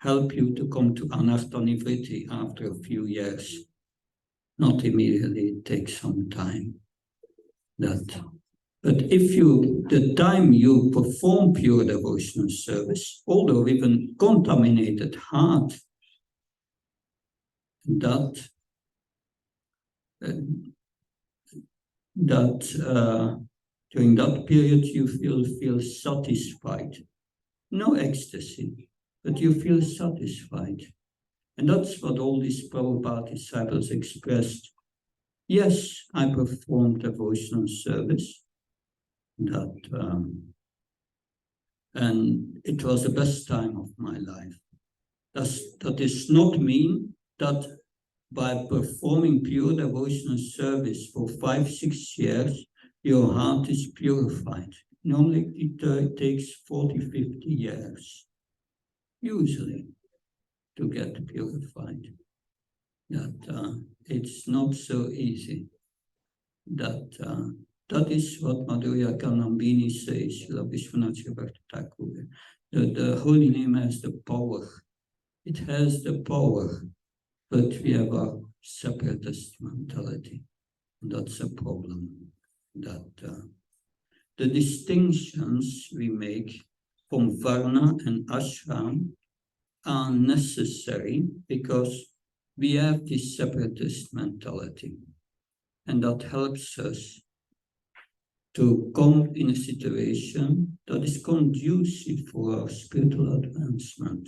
help you to come to anartha nivritti after a few years. Not immediately, it takes some time. But if the time you perform pure devotional service, although even contaminated heart, during that period you feel satisfied. No ecstasy, but you feel satisfied. And that's what all these Prabhupada disciples expressed. Yes, I performed devotional service, and it was the best time of my life. That does not mean that by performing pure devotional service for 5-6 years, your heart is purified. Normally it takes 40-50 years, usually, to get purified. It's not so easy. That is what Madhurya Kanambini says, the holy name has the power. It has the power, but we have a separatist mentality. That's a problem. The distinctions we make from Varna and Ashram are necessary because we have this separatist mentality, and that helps us to come in a situation that is conducive for our spiritual advancement.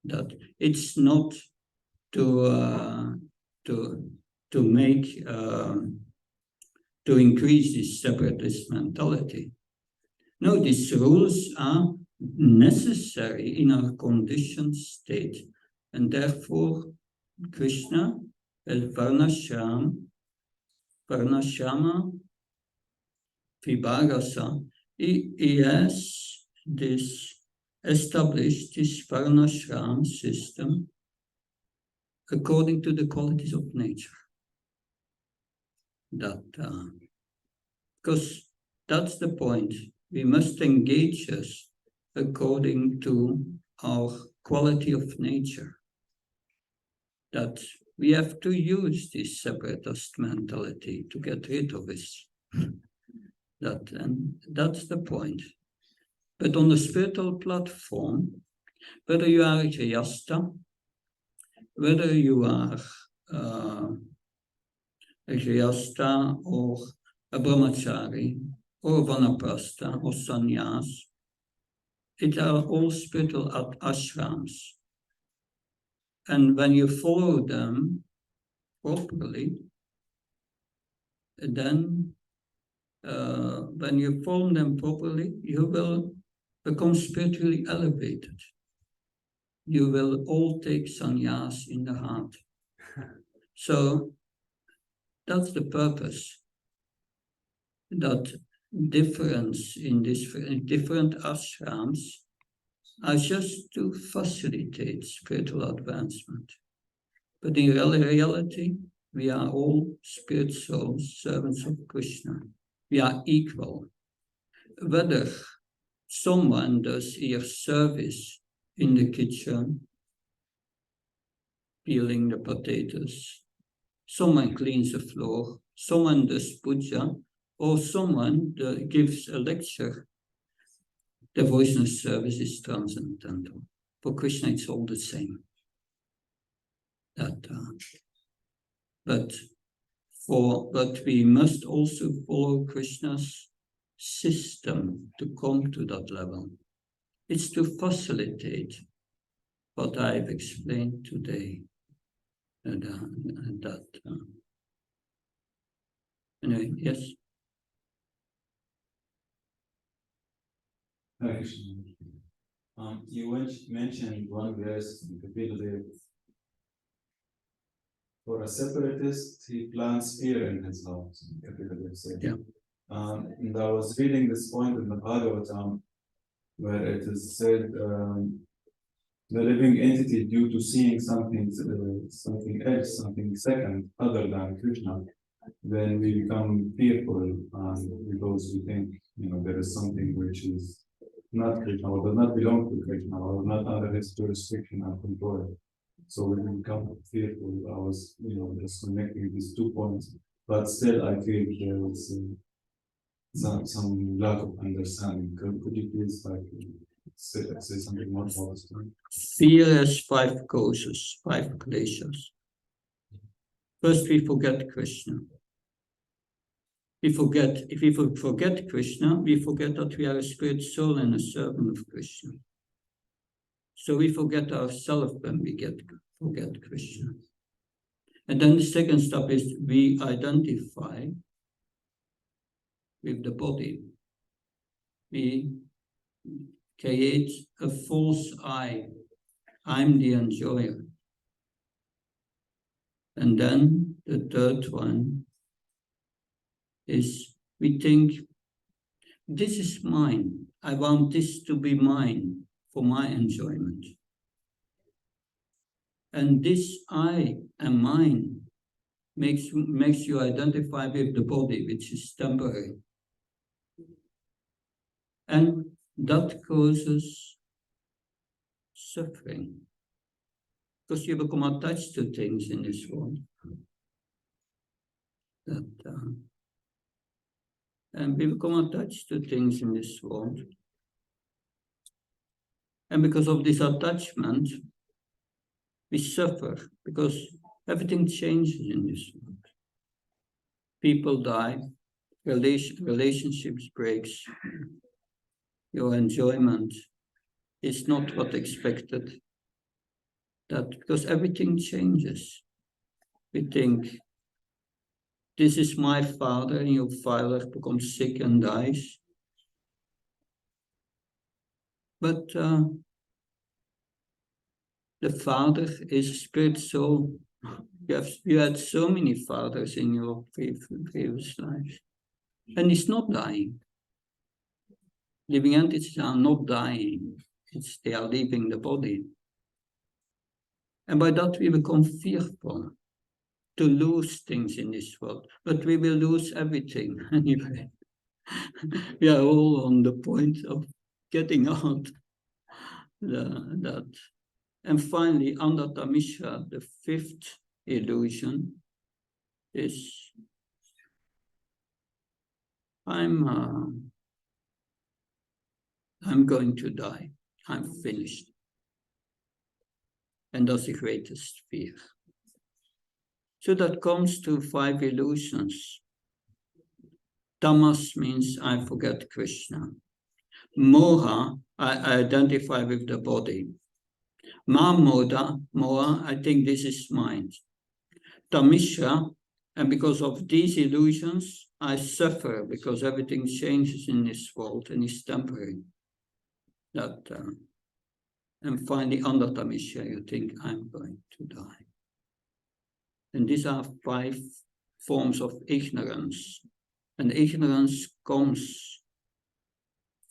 That it's not to increase this separatist mentality. No, these rules are necessary in our conditioned state, and therefore Krishna as Varnashama Vibhagasa, he has established this Varnashram system according to the qualities of nature. Because that's the point. We must engage us according to our quality of nature. That we have to use this separatist mentality to get rid of this. And that's the point. But on the spiritual platform, whether you are a Grihastha, whether you are a Grihastha or a Brahmachari or a Vanaprastha or Sannyas, it are all spiritual ashrams. And when you follow them properly, then when you follow them properly, you will become spiritually elevated. You will all take sannyas in the heart. So that's the purpose. That difference in this different ashrams are just to facilitate spiritual advancement. But in reality, we are all spirit souls, servants of Krishna. We are equal. Whether someone does here service in the kitchen, peeling the potatoes, someone cleans the floor, someone does puja, or someone gives a lecture, devotional service is transcendental. For Krishna, it's all the same. But we must also follow Krishna's system to come to that level. It's to facilitate what I've explained today. Anyway, yes. You mentioned one verse in the Bible. For a separatist, he plants fear in his heart. Yeah. And I was reading this point in the Bhagavatam, where it is said, the living entity, due to seeing something else, something second other than Krishna, then we become fearful, because we think, there is something which is not Krishna, or does not belong to Krishna, or not under his jurisdiction and control. So we become fearful. I was, just connecting these 2 points, but still I feel there is some lack of understanding. Could you please say something more about this point? Fear has 5 causes, 5 kleshas. First, we forget Krishna. If we forget Krishna, we forget that we are a spirit soul and a servant of Krishna. So we forget ourselves when we forget Krishna. And then the second step is we identify with the body. We create a false I. I'm the enjoyer. And then the third one is we think, this is mine. I want this to be mine for my enjoyment. And this I and mine makes you identify with the body, which is temporary. And that causes suffering. Because you become attached to things in this world. And we become attached to things in this world. And because of this attachment, we suffer, because everything changes in this world. People die, relationships breaks, your enjoyment is not what expected. That because everything changes. We think, this is my father, and your father becomes sick and dies. But the father is spirit soul. You had so many fathers in your previous lives. And he's not dying. Living entities are not dying. They are leaving the body. And by that we become fearful to lose things in this world. But we will lose everything anyway. We are all on the point of getting out that. And finally, Andata Mishra, the 5th illusion is I'm going to die. I'm finished. And that's the greatest fear. So that comes to 5 illusions. Tamas means I forget Krishna. Moha, I identify with the body. Moa, I think this is mind. Tamishra, and because of these illusions, I suffer because everything changes in this world and is temporary. And finally, under Tamishra, you think I'm going to die. And these are 5 forms of ignorance. And ignorance comes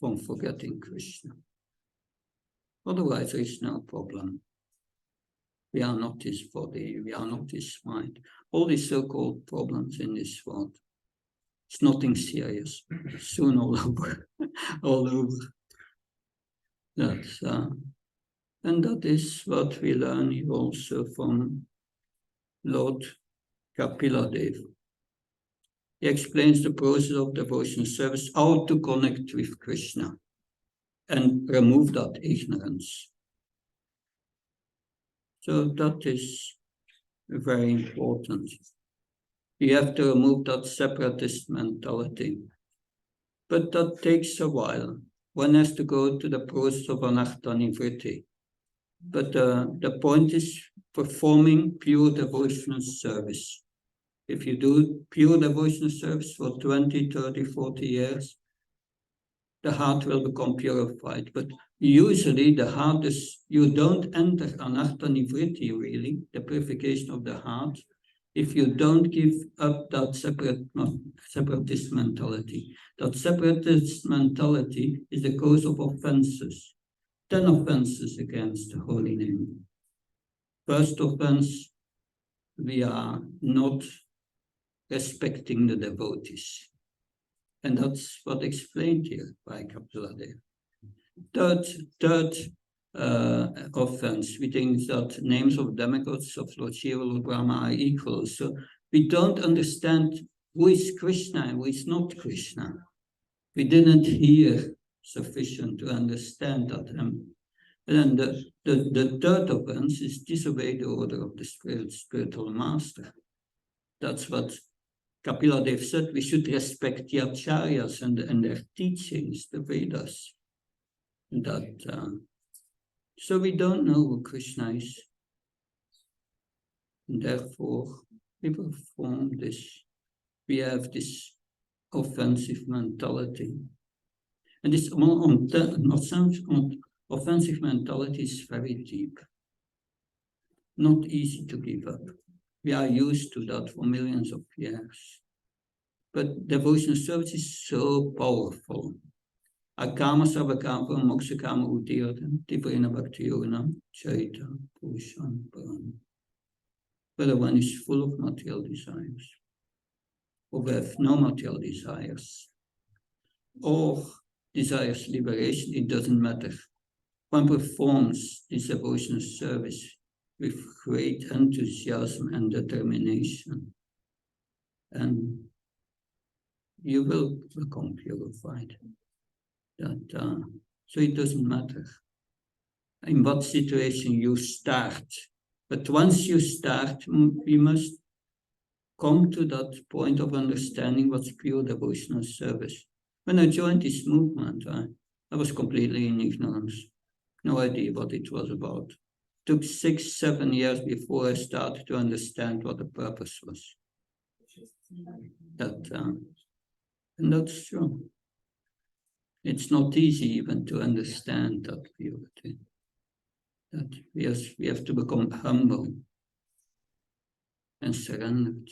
from forgetting Krishna. Otherwise, there is no problem. We are not this body, we are not this mind. All these so-called problems in this world, it's nothing serious. Soon all over, all over. And that is what we learn here also from Lord Kapila Dev. He explains the process of devotional service, how to connect with Krishna and remove that ignorance. So that is very important. You have to remove that separatist mentality. But that takes a while. One has to go to the process of anartha-nivritti. But the point is performing pure devotional service. If you do pure devotional service for 20, 30, 40 years, the heart will become purified. But usually the heart is, you don't enter anartha-nivritti really, the purification of the heart, if you don't give up that separatist mentality. That separatist mentality is the cause of offenses. 10 offenses against the holy name. First offense, we are not respecting the devotees. And that's what explained here by Kapila Dev. Third offense, we think that names of demigods of Lord Shiva, Lord Brahma are equal. So we don't understand who is Krishna and who is not Krishna. We didn't hear sufficient to understand that. And then the third offense is disobey the order of the spiritual master. That's what Kapila Dev said. We should respect the acharyas and their teachings, the Vedas. So we don't know who Krishna is. And therefore, we perform this. We have this offensive mentality. And this offensive mentality is very deep. Not easy to give up. We are used to that for millions of years. But devotional service is so powerful. Akama Sabakama Mokshakama Utirtam Tiprina Bhakti Yoganam Chaita Purusham Param. Whether one is full of material desires, or have no material desires, or desires liberation, it doesn't matter. One performs this devotional service with great enthusiasm and determination, and you will become purified. So it doesn't matter in what situation you start. But once you start, we must come to that point of understanding what's pure devotional service. When I joined this movement, I was completely in ignorance. No idea what it was about. It took 6, 7 years before I started to understand what the purpose was. And that's true. It's not easy even to understand that purity. That we have to become humble and surrendered.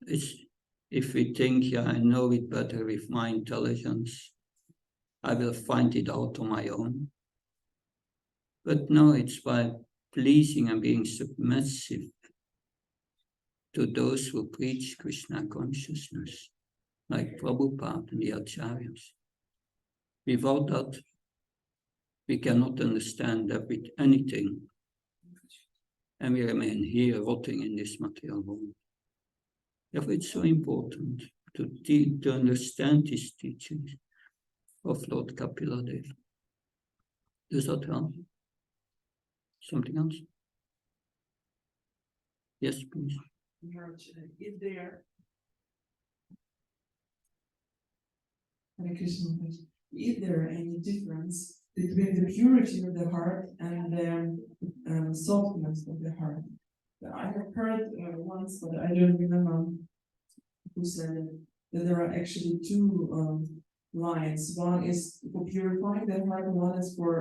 If we think, yeah, I know it better with my intelligence, I will find it out on my own. But no, it's by pleasing and being submissive to those who preach Krishna consciousness, like Prabhupada and the Acharyas. Without that, we cannot understand anything, and we remain here rotting in this material world. Therefore, it's so important to understand these teachings of Lord Kapila Dev. Does that help? Something else? Yes, please. Hare Krishna, is there any difference between the purity of the heart and the softness of the heart. I have heard once, but I don't remember who said it, that there are actually two lines. One is for purifying the heart, one is for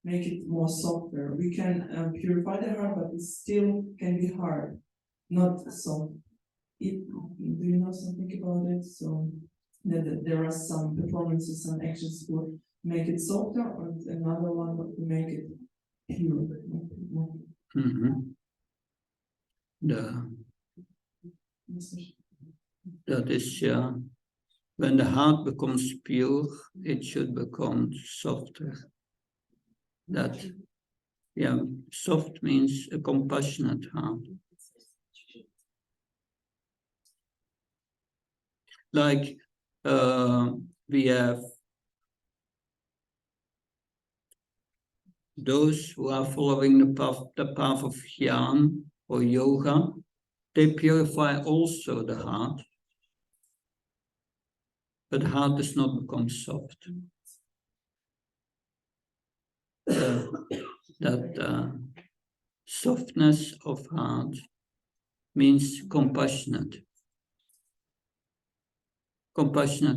make it more softer. We can purify the heart, but it still can be hard, not soft. Do you know something about it? So that there are some performances, some actions for make it softer, and another one to make it pure. That is, when the heart becomes pure, it should become softer. That, soft means a compassionate heart. Like we have those who are following the path of Jnana or yoga, they purify also the heart, but the heart does not become soft. That softness of heart means compassionate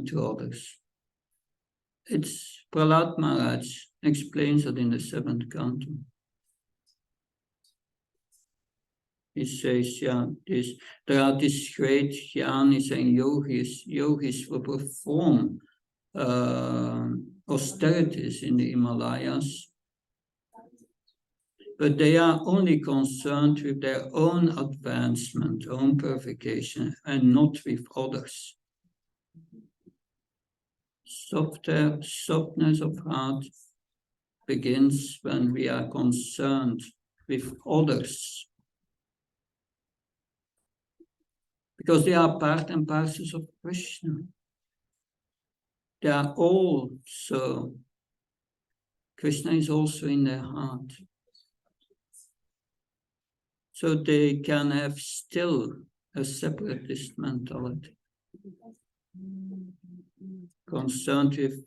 to others. It's Prahlad Maharaj explains it in the 7th canto. He says, there are these great jnanis and yogis who perform austerities in the Himalayas, but they are only concerned with their own advancement, own purification, and not with others. Softness of heart begins when we are concerned with others, because they are part and parcel of Krishna. They are also, Krishna is also in their heart. So they can have still a separatist mentality, concerned with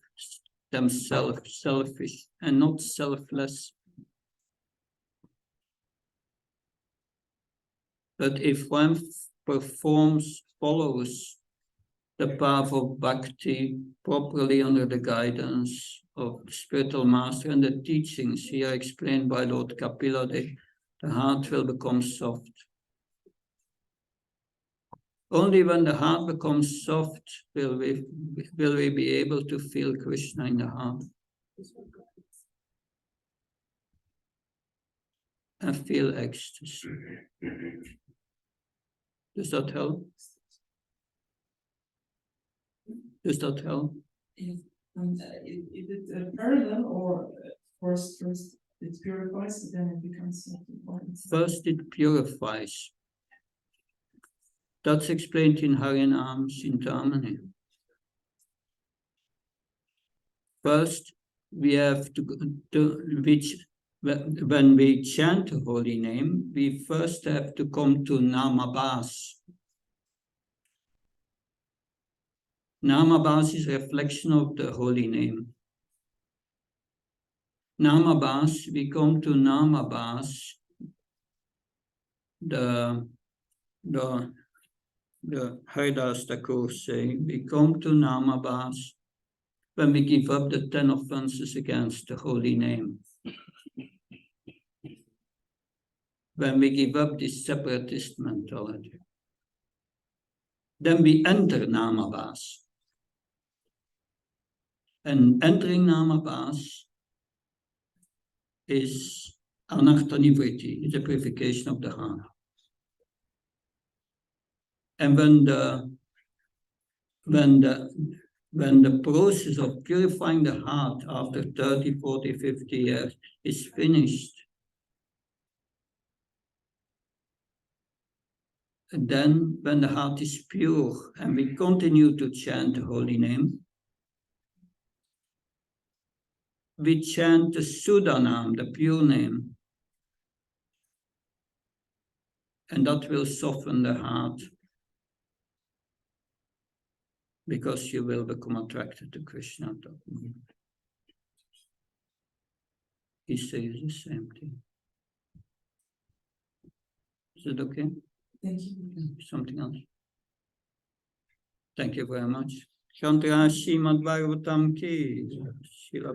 themselves, selfish, and not selfless. But if one follows the path of bhakti properly under the guidance of the spiritual master and the teachings here explained by Lord Kapila, the heart will become soft. Only when the heart becomes soft will we be able to feel Krishna in the heart and feel ecstasy. Does that help? Does that help? Is it parallel or first it purifies, then it becomes soft? First it purifies. That's explained in Harinam Chintamani. First, we have when we chant the holy name, we first have to come to Namabhas. Namabhas is a reflection of the holy name. Namabhas, we come to Namabhas, the Haridas Thakur say, we come to Namabhas when we give up the 10 offenses against the holy name. When we give up this separatist mentality. Then we enter Namabhas. And entering Namabhas is anartha-nivritti, is a purification of the heart. And when the process of purifying the heart after 30, 40, 50 years is finished, and then when the heart is pure and we continue to chant the holy name, we chant the Sudhanam, the pure name, and that will soften the heart because you will become attracted to Krishna. he says the same thing. Is it okay? Thank you. Something else? Thank you very much. Shantra Srimad Bhagavatam ki. Srila